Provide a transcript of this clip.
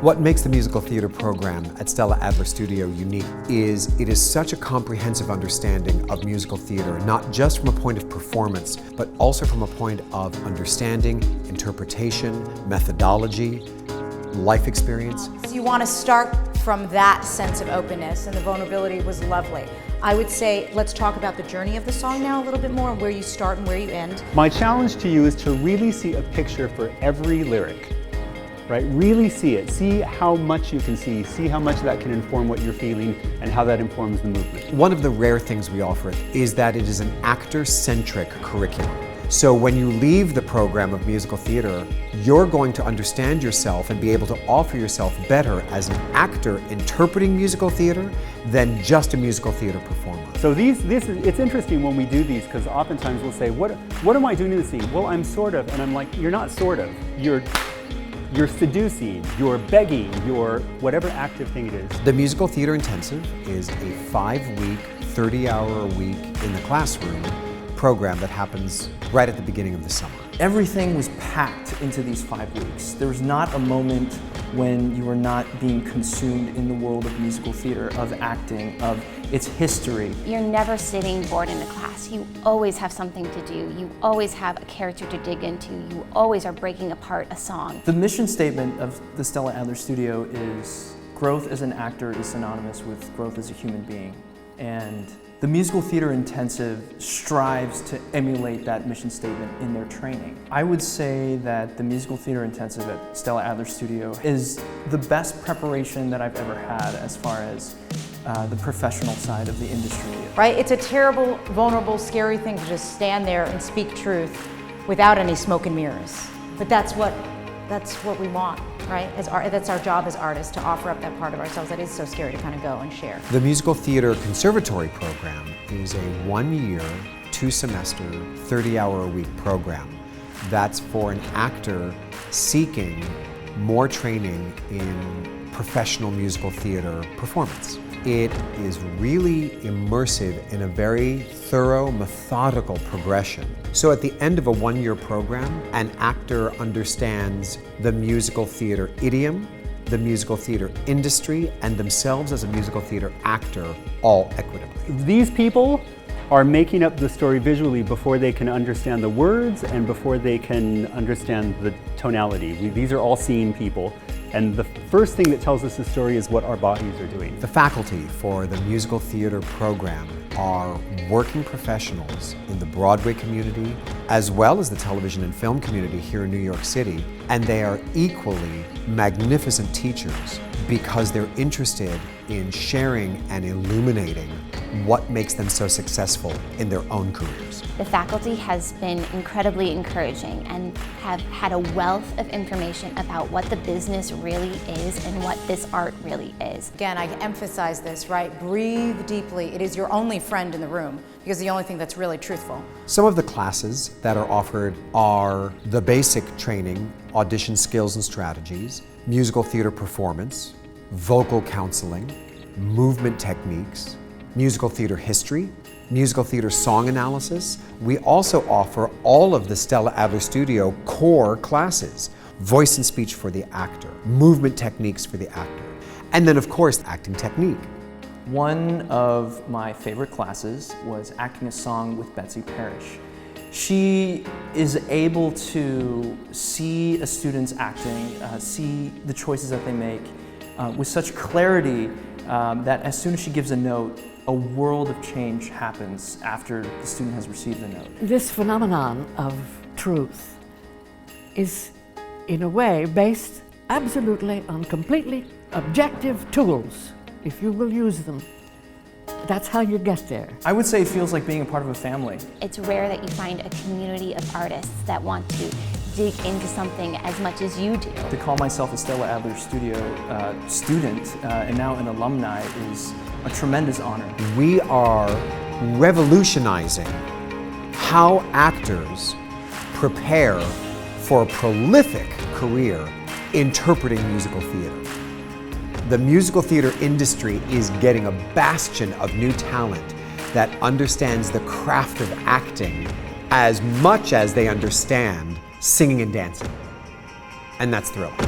What makes the musical theater program at Stella Adler Studio unique is it is such a comprehensive understanding of musical theater, not just from a point of performance, but also from a point of understanding, interpretation, methodology, life experience. So you want to start from that sense of openness, and the vulnerability was lovely. I would say, let's talk about the journey of the song now a little bit more, where you start and where you end. My challenge to you is to really see a picture for every lyric. Right? Really see it. See how much you can see how much that can inform what you're feeling and how that informs the movement. One of the rare things we offer is that it is an actor-centric curriculum. So when you leave the program of musical theater, you're going to understand yourself and be able to offer yourself better as an actor interpreting musical theater than just a musical theater performer. So it's interesting when we do these, because oftentimes we'll say, what am I doing in the scene? Well, I'm sort of, and I'm like, you're not sort of. You're seducing, you're begging, you're whatever active thing it is. The Musical Theater Intensive is a 5-week, 30-hour-a-week in the classroom program that happens right at the beginning of the summer. Everything was packed into these 5 weeks. There was not a moment when you were not being consumed in the world of musical theater, of acting, of its history. You're never sitting bored in a class. You always have something to do. You always have a character to dig into. You always are breaking apart a song. The mission statement of the Stella Adler Studio is growth as an actor is synonymous with growth as a human being. And the Musical Theater Intensive strives to emulate that mission statement in their training. I would say that the Musical Theater Intensive at Stella Adler Studio is the best preparation that I've ever had as far as the professional side of the industry. Right? It's a terrible, vulnerable, scary thing to just stand there and speak truth without any smoke and mirrors. But that's what we want, right? That's our job as artists, to offer up that part of ourselves that is so scary to kind of go and share. The Musical Theater Conservatory program is a 1-year, 2-semester, 30-hour-a-week program that's for an actor seeking more training in professional musical theater performance. It is really immersive in a very thorough, methodical progression. So at the end of a 1-year program, an actor understands the musical theater idiom, the musical theater industry, and themselves as a musical theater actor all equitably. These people are making up the story visually before they can understand the words and before they can understand the tonality. These are all seeing people. And the first thing that tells us the story is what our bodies are doing. The faculty for the musical theater program are working professionals in the Broadway community, as well as the television and film community here in New York City. And they are equally magnificent teachers because they're interested in sharing and illuminating what makes them so successful in their own careers. The faculty has been incredibly encouraging and have had a wealth of information about what the business really is and what this art really is. Again, I emphasize this, right? Breathe deeply. It is your only friend in the room, because the only thing that's really truthful. Some of the classes that are offered are the basic training, audition skills and strategies, musical theater performance, vocal counseling, movement techniques, musical theater history, musical theater song analysis. We also offer all of the Stella Adler Studio core classes, voice and speech for the actor, movement techniques for the actor, and then of course acting technique. One of my favorite classes was acting a song with Betsy Parrish. She is able to see a student's acting, see the choices that they make with such clarity that as soon as she gives a note, a world of change happens after the student has received the note. This phenomenon of truth is, in a way, based absolutely on completely objective tools, if you will use them. That's how you get there. I would say it feels like being a part of a family. It's rare that you find a community of artists that want to dig into something as much as you do. To call myself a Stella Adler Studio student and now an alumni is a tremendous honor. We are revolutionizing how actors prepare for a prolific career interpreting musical theater. The musical theater industry is getting a bastion of new talent that understands the craft of acting as much as they understand singing and dancing. And that's thrilling.